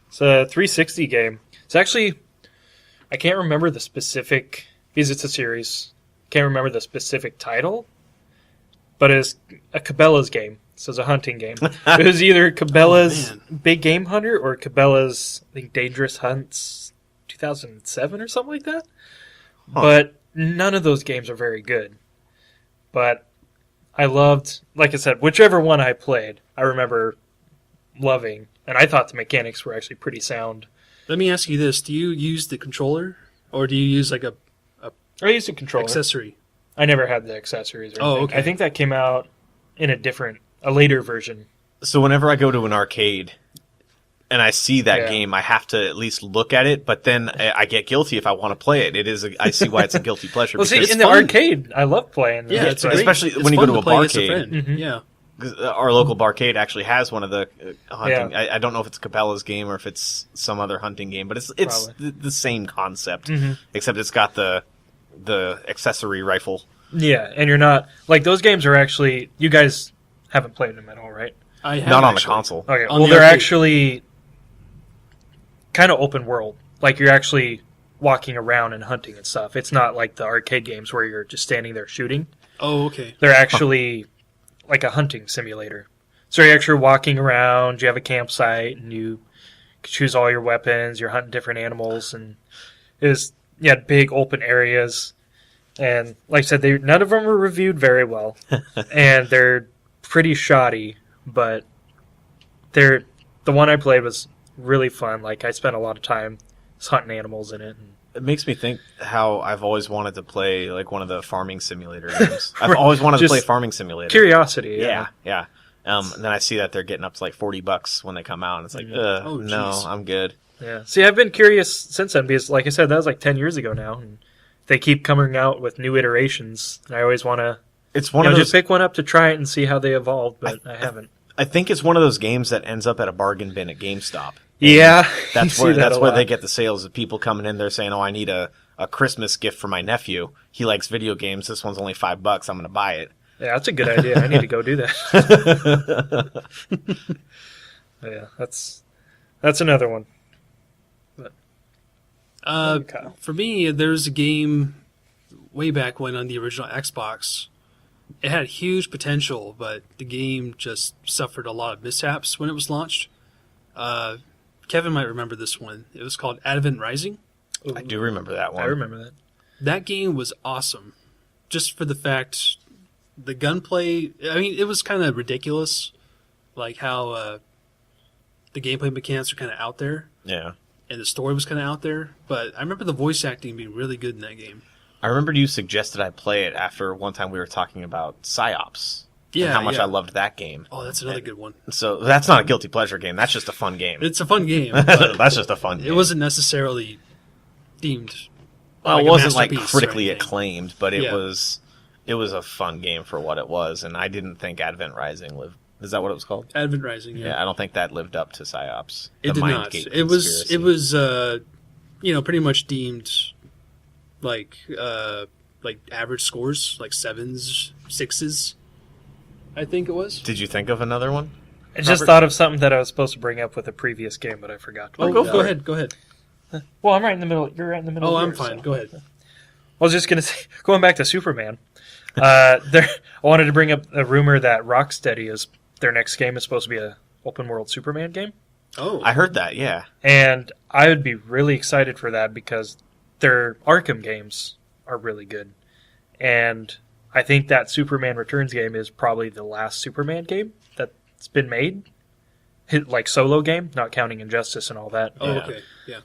It's a 360 game. It's actually, I can't remember the specific, because it's a series. Can't remember the specific title, but it's a Cabela's game. So it's a hunting game. It was either Cabela's Oh, Big Game Hunter or Cabela's, I think, Dangerous Hunts 2007 or something like that. Huh. But none of those games are very good. But I loved, like I said, whichever one I played, I remember loving. And I thought the mechanics were actually pretty sound. Let me ask you this. Do you use the controller? Or do you use like a I used a controller. accessory? I never had the accessories or Oh, anything. okay. I think that came out in a later version. So whenever I go to an arcade and I see that Yeah. game, I have to at least look at it, but then I get guilty if I want to play it. I see why it's a guilty pleasure. Well, see, because in the arcade, I love playing. Yeah, that, it's but- great. especially It's when you fun go to a play against barcade. friend. Mhm. Yeah. 'Cause our local barcade actually has one of the hunting. Yeah. I don't know if it's Cabela's game or if it's some other hunting game, but it's the same concept, Mhm. except it's got the accessory rifle. Yeah, and you're not like those games are actually. You guys haven't played them at all, right? I have Not on the actually. console. Okay, On well, the they're arcade. actually kind of open world. Like you're actually walking around and hunting and stuff. It's not like the arcade games where you're just standing there shooting. Oh, okay. They're actually like a hunting simulator. So you're actually walking around. You have a campsite, and you choose all your weapons. You're hunting different animals, and it was big open areas. And like I said, none of them were reviewed very well, and they're pretty shoddy. But the one I played was really fun. Like I spent a lot of time hunting animals in it. It makes me think how I've always wanted to play like one of the farming simulator games. I've always wanted to play Farming Simulator. Curiosity. Yeah. And then I see that they're getting up to like $40 when they come out, and it's like, no, I'm good. Yeah. See, I've been curious since then because, like I said, that was like 10 years ago now, and they keep coming out with new iterations. And I always want to. It's one of those. Just pick one up to try it and see how they evolve, but I haven't. I think it's one of those games that ends up at a bargain bin at GameStop. Yeah, that's where they get the sales of people coming in there saying, "Oh, I need a Christmas gift for my nephew. He likes video games. This one's only $5. I'm going to buy it." Yeah, that's a good idea. I need to go do that. Yeah, that's another one. But, for me, there's a game way back when on the original Xbox. It had huge potential, but the game just suffered a lot of mishaps when it was launched. Kevin might remember this one. It was called Advent Rising. I do remember that one. I remember that. That game was awesome, just for the fact the gunplay. I mean, it was kind of ridiculous, like how the gameplay mechanics are kind of out there. Yeah. And the story was kind of out there, but I remember the voice acting being really good in that game. I remember you suggested I play it after one time we were talking about PsyOps. Yeah, and how much I loved that game. Oh, that's another good one. So that's not a guilty pleasure game. That's just a fun game. It's a fun game. But that's just a fun game. It wasn't necessarily deemed. Well, like it wasn't like masterpiece critically or anything. acclaimed, but it was a fun game for what it was, and I didn't think Advent Rising lived. Is that what it was called? Advent Rising. Yeah, I don't think that lived up to PsyOps. It did not. It was pretty much deemed like average scores, like 7s, 6s. I think it was. Did you think of another one? I just thought of something that I was supposed to bring up with a previous game, but I forgot. Go ahead. Go ahead. Well, I'm right in the middle. You're right in the middle. Oh, I'm fine. So. Go ahead. I was just going to say, going back to Superman, I wanted to bring up a rumor that Rocksteady their next game is supposed to be a open world Superman game. Oh, I heard that. Yeah, and I would be really excited for that because their Arkham games are really good, and I think that Superman Returns game is probably the last Superman game that's been made, like solo game, not counting Injustice and all that. Oh, okay, yeah.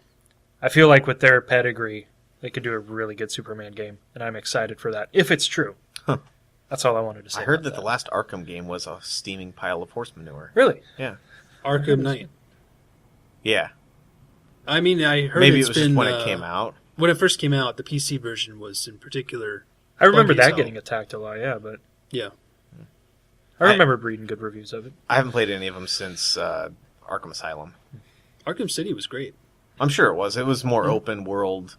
I feel like with their pedigree, they could do a really good Superman game, and I'm excited for that, if it's true. Huh. That's all I wanted to say. I heard that the last Arkham game was a steaming pile of horse manure. Really? Yeah. Arkham Knight. Yeah. I mean, I heard maybe it's it was been, just when it came out. When it first came out, the PC version was in particular. I remember that hell. getting attacked a lot, yeah, but Yeah. I remember reading good reviews of it. I haven't played any of them since Arkham Asylum. Arkham City was great. I'm sure it was. It was more open world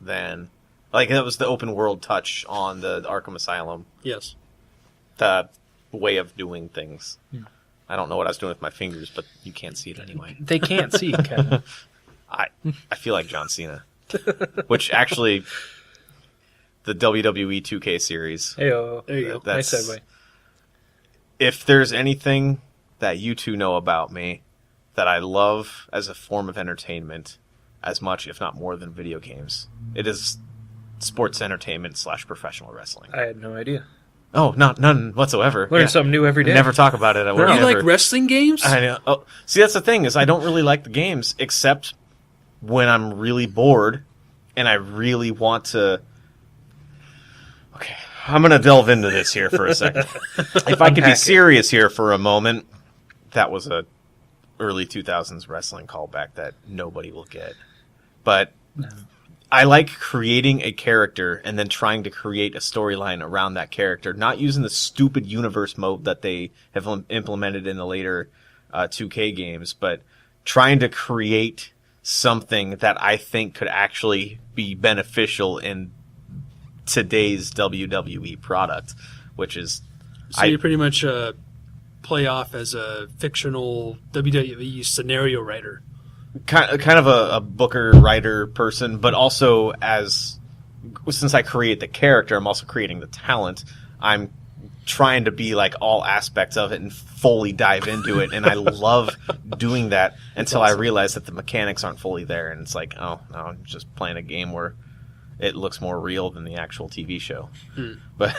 than... Like, that was the open world touch on the Arkham Asylum. Yes. The way of doing things. I don't know what I was doing with my fingers, but you can't see it anyway. They can't see, Kevin. I feel like John Cena. Which, actually, the WWE 2K series... Heyo. There you go. Nice segue. If there's anything that you two know about me that I love as a form of entertainment as much, if not more, than video games, it is sports entertainment / professional wrestling. I had no idea. Oh, none whatsoever. Learn something new every day. Never talk about it. You like wrestling games? I know. Oh, see, that's the thing, is I don't really like the games except when I'm really bored and I really want to... Okay, I'm going to delve into this here for a second. If I could be serious here for a moment, that was a early 2000s wrestling callback that nobody will get. But I like creating a character and then trying to create a storyline around that character, not using the stupid universe mode that they have implemented in the later 2K games, but trying to create something that I think could actually be beneficial in today's WWE product, which is... So you pretty much play off as a fictional WWE scenario writer. Kind of a booker, writer person, but also since I create the character, I'm also creating the talent. I'm trying to be like all aspects of it and fully dive into it, and I love doing that until I realize that the mechanics aren't fully there, and it's like, oh, no, I'm just playing a game where it looks more real than the actual TV show. Hmm. But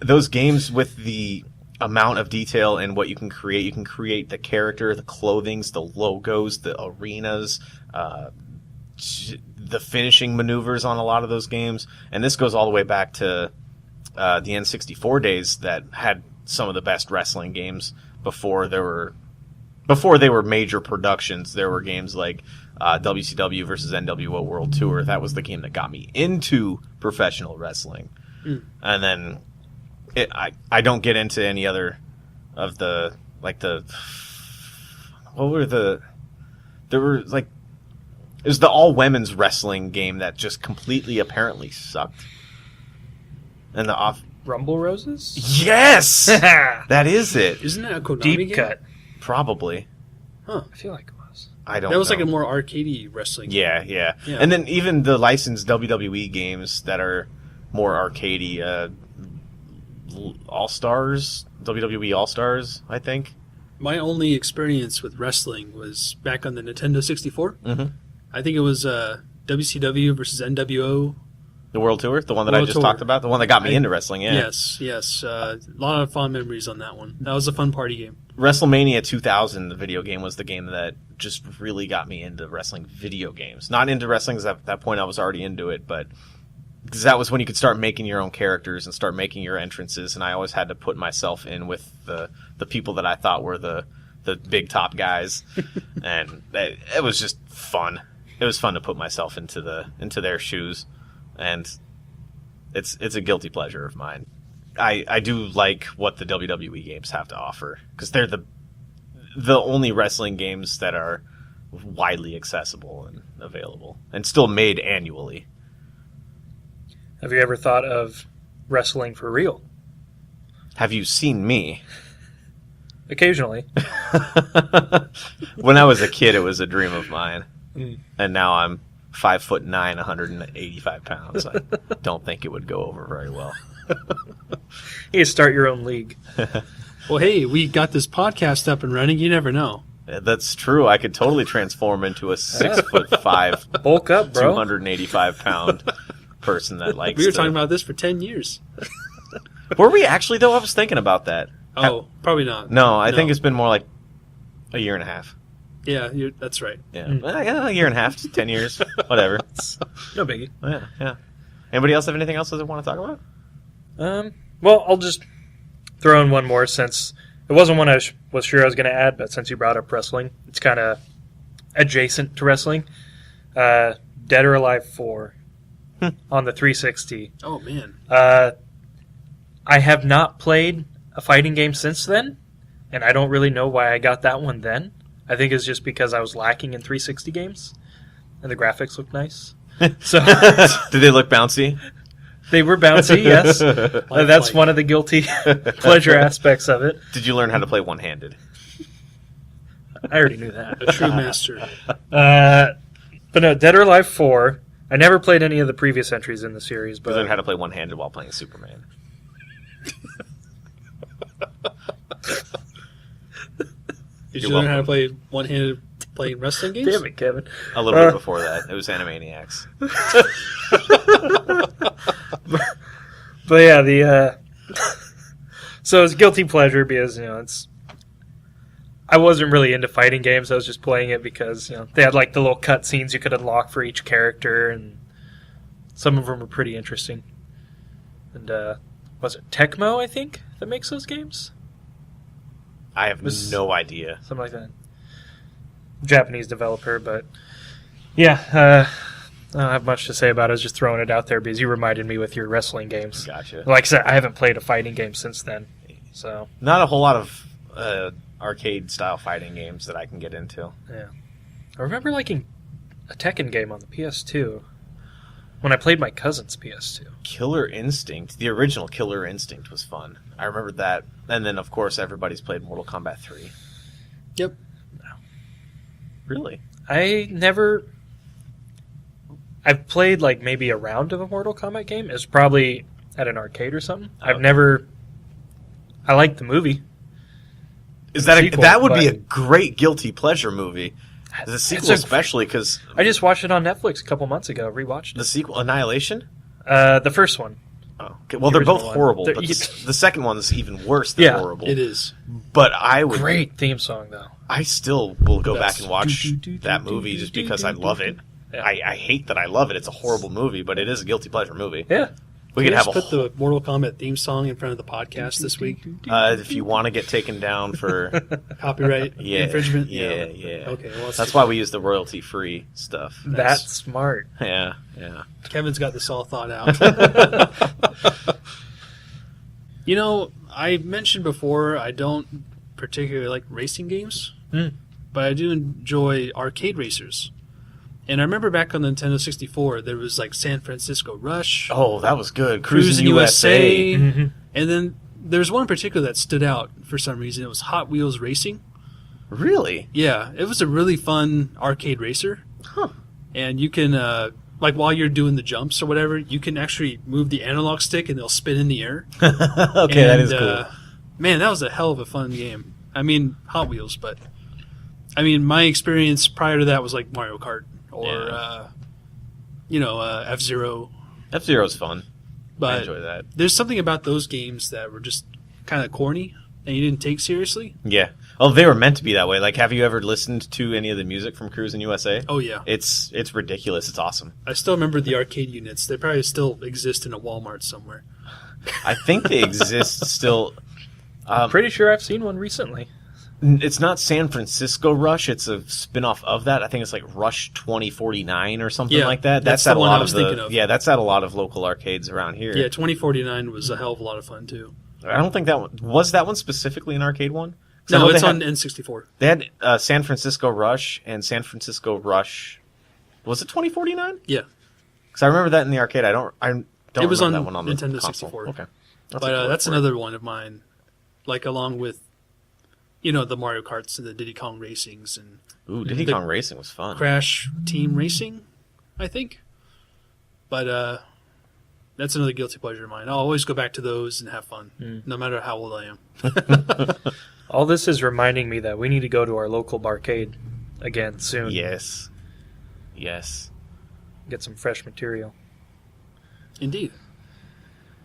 those games with the amount of detail and what you can create the character, the clothings, the logos, the arenas, the finishing maneuvers on a lot of those games. And this goes all the way back to the N64 days that had some of the best wrestling games before they were major productions. There were games like WCW versus NWO World Tour. That was the game that got me into professional wrestling. Mm. And then I don't get into any other of the it was the all women's wrestling game that just completely apparently sucked. And Rumble Roses? Yes, that is it. Isn't that a Konami Deep game? cut. Probably. Huh. I feel like it was. I don't. That was know. like a more arcadey wrestling. Yeah. And then even the licensed WWE games that are more arcadey, All Stars, WWE All Stars, I think. My only experience with wrestling was back on the Nintendo 64. Mm-hmm. I think it was WCW versus NWO. The World Tour, the one that I World just Tour. talked about, the one that got me into wrestling. Yeah. Yes. A lot of fond memories on that one. That was a fun party game. WrestleMania 2000, the video game, was the game that just really got me into wrestling video games. Not into wrestling, because at that point I was already into it, but because that was when you could start making your own characters and start making your entrances, and I always had to put myself in with the people that I thought were the big top guys, and it was just fun. It was fun to put myself into their shoes, and it's a guilty pleasure of mine. I do like what the WWE games have to offer, because they're the only wrestling games that are widely accessible and available, and still made annually. Have you ever thought of wrestling for real? Have you seen me? Occasionally. When I was a kid, it was a dream of mine, Mm. and now I'm 5'9", 185 pounds. I don't think it would go over very well. You start your own league. Well, hey, we got this podcast up and running. You never know. That's true. I could totally transform into a 6'5", Bulk up, bro. 285 pound person that likes. We were talking about this for 10 years. Were we actually though? I was thinking about that. Oh, probably not. No, I think it's been more like a year and a half. Yeah, that's right. Yeah, Mm. yeah, a year and a half, 10 years, whatever. No biggie. Yeah. Anybody else have anything else that they want to talk about? Well, I'll just throw in one more, since it wasn't one I was sure I was going to add, but since you brought up wrestling, it's kind of adjacent to wrestling. Dead or Alive 4 on the 360. Oh, man. I have not played a fighting game since then, and I don't really know why I got that one then. I think it's just because I was lacking in 360 games, and the graphics looked nice. So Did they look bouncy? they were bouncy, yes. That's one of the guilty pleasure aspects of it. Did you learn how to play one-handed? I already knew that. A true master. But no, Dead or Alive 4. I never played any of the previous entries in the series, You but learned how to play one-handed while playing Superman. Did You're you learn how to welcome. play one-handed playing wrestling games? damn it, Kevin. A little bit before that, it was Animaniacs. But yeah, the so it's guilty pleasure because I wasn't really into fighting games. I was just playing it because they had like the little cut scenes you could unlock for each character, and some of them were pretty interesting. And was it Tecmo, I think, that makes those games? I have no idea. Something like that. Japanese developer, but yeah, I don't have much to say about it. I was just throwing it out there because you reminded me with your wrestling games. Gotcha. Like I said, I haven't played a fighting game since then. So Not a whole lot of arcade-style fighting games that I can get into. yeah, I remember liking a Tekken game on the PS2 when I played my cousin's PS2. Killer Instinct, the original Killer Instinct was fun. I remember that. And then, of course, everybody's played Mortal Kombat 3. Yep. Really? I've played like maybe a round of a Mortal Kombat game. It's probably at an arcade or something. Okay. I liked the movie. Is that Sequel, that would be a but- great guilty pleasure movie. The sequel, It's especially because I just watched it on Netflix a couple months ago. Rewatched the it. sequel, Annihilation. The first one. Oh, okay. Well, they're both original one. horrible, They're- but the second one's even worse than Yeah, horrible. It is. But I would, Great theme song though. I still will go back Best. and watch that movie just because I love it. Yeah. I hate that I love it. It's a horrible movie, but it is a guilty pleasure movie. Yeah. We Can could you have just a put the Mortal Kombat theme song in front of the podcast this week? if you want to get taken down for Copyright yeah, infringement? yeah. Okay, well, That's why we use the royalty free stuff. That's smart. Yeah. Kevin's got this all thought out. You know, I mentioned before I don't particularly like racing games, but I do enjoy arcade racers. And I remember back on the Nintendo 64, there was like San Francisco Rush, Oh, that was good. Cruising USA, Mm-hmm. and then there's one in particular that stood out for some reason. It was Hot Wheels Racing. Really? Yeah, it was a really fun arcade racer. Huh. And you can, like while you're doing the jumps or whatever, you can actually move the analog stick and they'll spin in the air. Okay, that is cool. Man, that was a hell of a fun game. I mean, Hot Wheels, but I mean, my experience prior to that was like Mario Kart or, F-Zero. F-Zero's fun. I But enjoy that. there's something about those games that were just kind of corny and you didn't take seriously. Yeah. Oh, they were meant to be that way. Like, have you ever listened to any of the music from Cruising USA? Oh yeah, It's ridiculous. It's awesome. I still remember the arcade units. They probably still exist in a Walmart somewhere. I think they exist still. Pretty sure I've seen one recently. It's not San Francisco Rush. It's a spin-off of that. I think it's like Rush 2049 or something Yeah, like that. that's at the a one lot I was of the thinking of. Yeah, that's at a lot of local arcades around here. Yeah, 2049 was a hell of a lot of fun too. I don't think that one was that one specifically an arcade one. 'Cause I No, know it's they on had- N64. They had San Francisco Rush and San Francisco Rush. Was it 2049? Yeah, Because I remember that in the arcade. I don't It was remember on that one on the Nintendo console. 64. Okay, but that's another one of mine. Like along with, the Mario Karts and the Diddy Kong Racings and Ooh, Diddy the Kong Racing was fun. Crash Team Racing, I think. But that's another guilty pleasure of mine. I'll always go back to those and have fun, no matter how old I am. All this is reminding me that we need to go to our local barcade again soon. Yes. Get some fresh material. Indeed,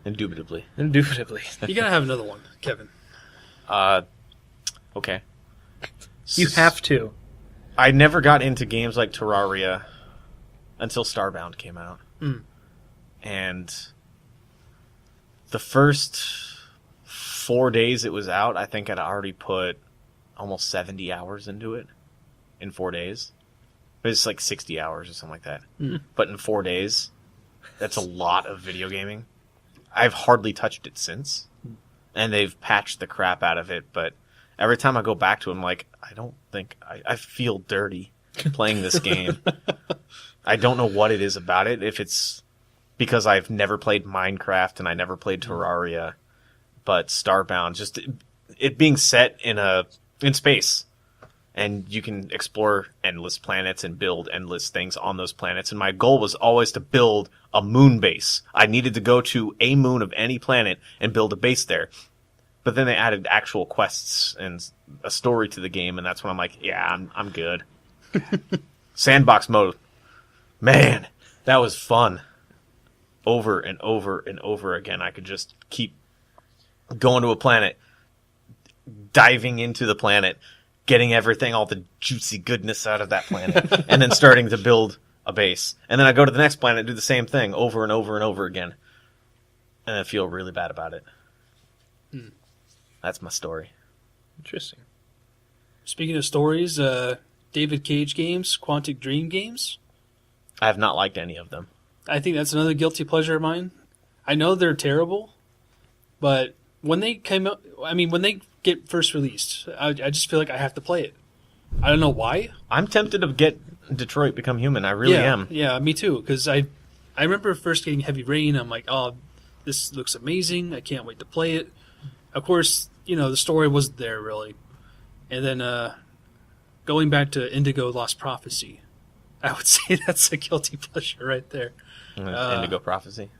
Indubitably. Indubitably. you gotta have another one, Kevin. Okay. You have to. I never got into games like Terraria until Starbound came out. And the first 4 days it was out, I think I'd already put almost 70 hours into it in 4 days. It's like 60 hours or something like that. But in 4 days, that's a lot of video gaming. I've hardly touched it since. And they've patched the crap out of it, but every time I go back to it, I'm like, I feel dirty playing this game. I don't know what it is about it. If it's because I've never played Minecraft and I never played Terraria, but Starbound, just it being set in space, and you can explore endless planets and build endless things on those planets. And my goal was always to build a moon base. I needed to go to a moon of any planet and build a base there. But then they added actual quests and a story to the game, and that's when I'm like, yeah, I'm good. Sandbox mode. Man, that was fun. Over and over and over again. I could just keep going to a planet, diving into the planet, getting everything, all the juicy goodness out of that planet, and then starting to build a base. And then I go to the next planet and do the same thing over and over and over again. And I feel really bad about it. That's my story. Interesting. Speaking of stories, David Cage games, Quantic Dream games. I have not liked any of them. I think that's another guilty pleasure of mine. I know they're terrible, but when they came out, when they get first released, I just feel like I have to play it. I don't know why. I'm tempted to get Detroit Become Human. I really am. Yeah, me too. Because I remember first getting Heavy Rain. I'm like, oh, this looks amazing. I can't wait to play it. Of course, the story wasn't there really. And then going back to Indigo Lost Prophecy, I would say that's a guilty pleasure right there. Indigo Prophecy.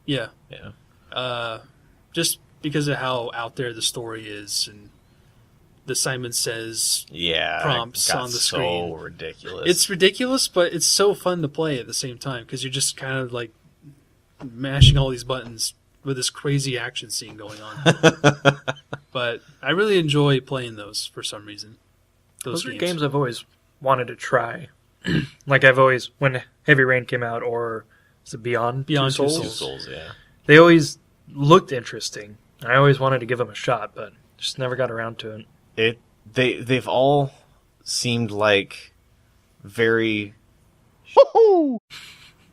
Yeah. Yeah. Just because of how out there the story is and the Simon Says Yeah, prompts it got on the screen. So ridiculous. It's ridiculous, but it's so fun to play at the same time because you're just kind of like mashing all these buttons with this crazy action scene going on. But I really enjoy playing those for some reason. Those are games I've always wanted to try. Like I've always, when Heavy Rain came out, or is it Beyond Two Souls? Two Souls, yeah. They always looked interesting. I always wanted to give them a shot, but just never got around to it. They've all seemed like very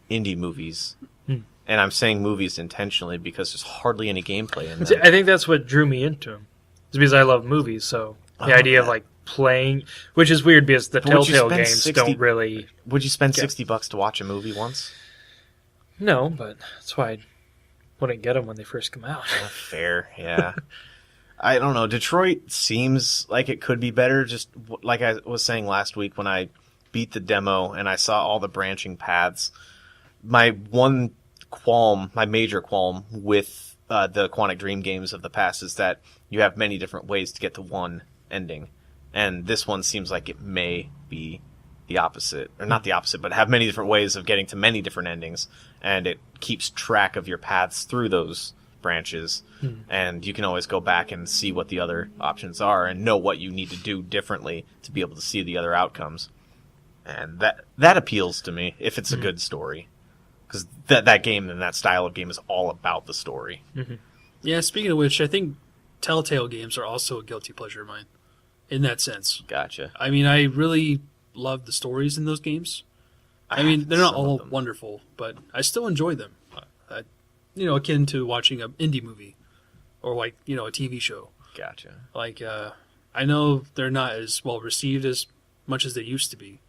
indie movies. And I'm saying movies intentionally because there's hardly any gameplay in them. I think that's what drew me into them. It's because I love movies, so the idea of like playing, which is weird because the Telltale Games don't really. Would you spend $60 to watch a movie once? No, but that's why I wouldn't get them when they first come out. Fair, yeah. I don't know. Detroit seems like it could be better. Just like I was saying last week when I beat the demo and I saw all the branching paths. My major qualm with the Quantic Dream games of the past is that you have many different ways to get to one ending. And this one seems like it may be the opposite. Or not the opposite, but have many different ways of getting to many different endings. And it keeps track of your paths through those branches. And you can always go back and see what the other options are and know what you need to do differently to be able to see the other outcomes. And that appeals to me if it's a good story. Because that game and that style of game is all about the story. Yeah, speaking of which, I think Telltale Games are also a guilty pleasure of mine in that sense. Gotcha. I mean, I really love the stories in those games. I mean, they're not all wonderful, but I still enjoy them. Akin to watching an indie movie or like, a TV show. Gotcha. Like, I know they're not as well received as much as they used to be,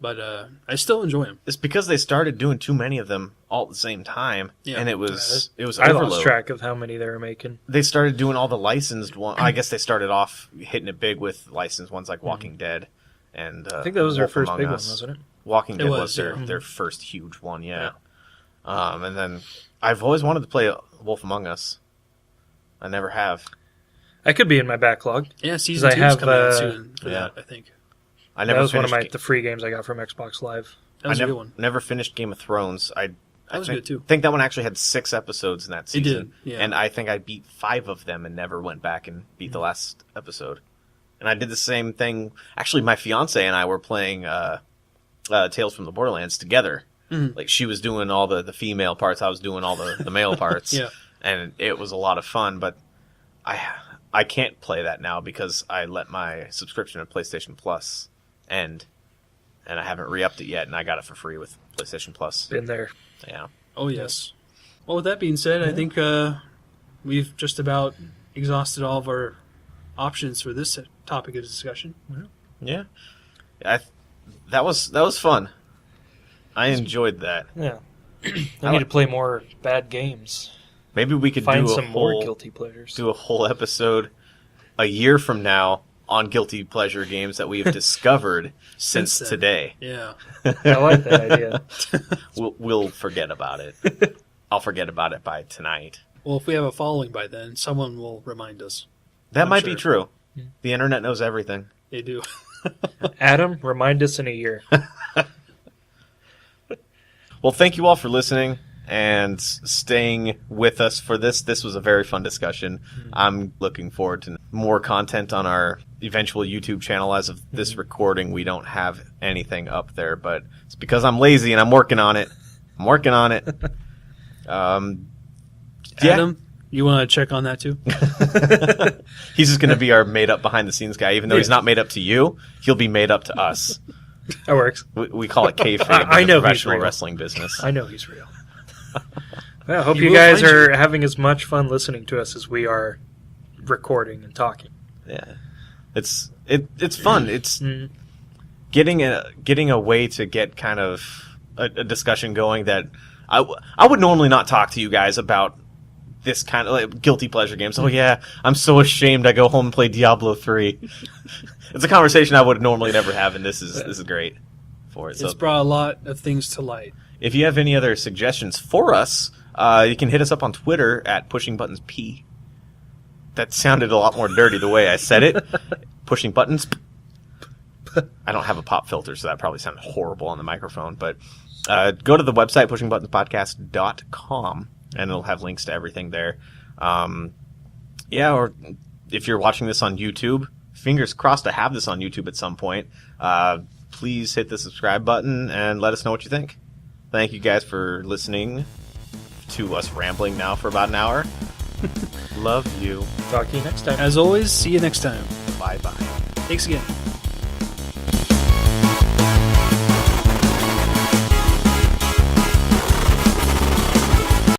but I still enjoy them. It's because they started doing too many of them all at the same time, and it was I overload. lost track of how many they were making. They started doing all the licensed ones. I guess they started off hitting it big with licensed ones like Walking Dead, and I think that was their Wolf first Among big one, Us. wasn't it? Walking Dead was yeah. their first huge one, yeah. And then I've always wanted to play Wolf Among Us. I never have. I could be in my backlog. Yeah, season 2 is coming out soon for that, I think. That was one of the free games I got from Xbox Live. That was a good one. Never finished Game of Thrones. That was good too. I think that one actually had 6 episodes in that season. It did, yeah. And I think I beat 5 of them and never went back and beat the last episode. And I did the same thing. Actually, my fiance and I were playing Tales from the Borderlands together. Like, she was doing all the female parts, I was doing all the male parts. Yeah. And it was a lot of fun, but I can't play that now because I let my subscription to PlayStation Plus end. And I haven't re-upped it yet, and I got it for free with PlayStation Plus. Been there. Yeah. Oh, yes. Well, with that being said, I think we've just about exhausted all of our options for this topic of discussion. Yeah. That was fun. I enjoyed that. Yeah. I need to play more bad games. Maybe we could Find do some more guilty pleasures. Do a whole episode a year from now on guilty pleasure games that we have discovered since today. Yeah. I like that idea. We'll forget about it. I'll forget about it by tonight. Well, if we have a following by then, someone will remind us. That might be true. The internet knows everything. They do. Adam, remind us in a year. Well, thank you all for listening and staying with us for this. This was a very fun discussion. I'm looking forward to more content on our eventual YouTube channel. As of this recording, we don't have anything up there, but it's because I'm lazy and I'm working on it. Adam, you want to check on that too? He's just going to be our made-up behind-the-scenes guy. Even though he's not made up to you, he'll be made up to us. That works. We call it kayfabe I in know the he's professional real. wrestling business. I know he's real. Well, I hope He you will guys find are having as much fun listening to us as we are recording and talking. Yeah, it's fun. It's getting a way to get kind of a discussion going that I would normally not talk to you guys about this kind of like guilty pleasure games. Oh yeah, I'm so ashamed. I go home and play Diablo 3. It's a conversation I would normally never have, and this is great for it. It's So brought a lot of things to light. if you have any other suggestions for us, you can hit us up on Twitter at PushingButtonsP. That sounded a lot more dirty the way I said it. pushing buttons. I don't have a pop filter, so that probably sounded horrible on the microphone. But go to the website, pushingbuttonspodcast.com, and it'll have links to everything there. Or if you're watching this on YouTube, fingers crossed to have this on YouTube at some point. Please hit the subscribe button and let us know what you think. Thank you guys for listening to us rambling now for about an hour. Love you. Talk to you next time. As always, see you next time. Bye-bye. Thanks again.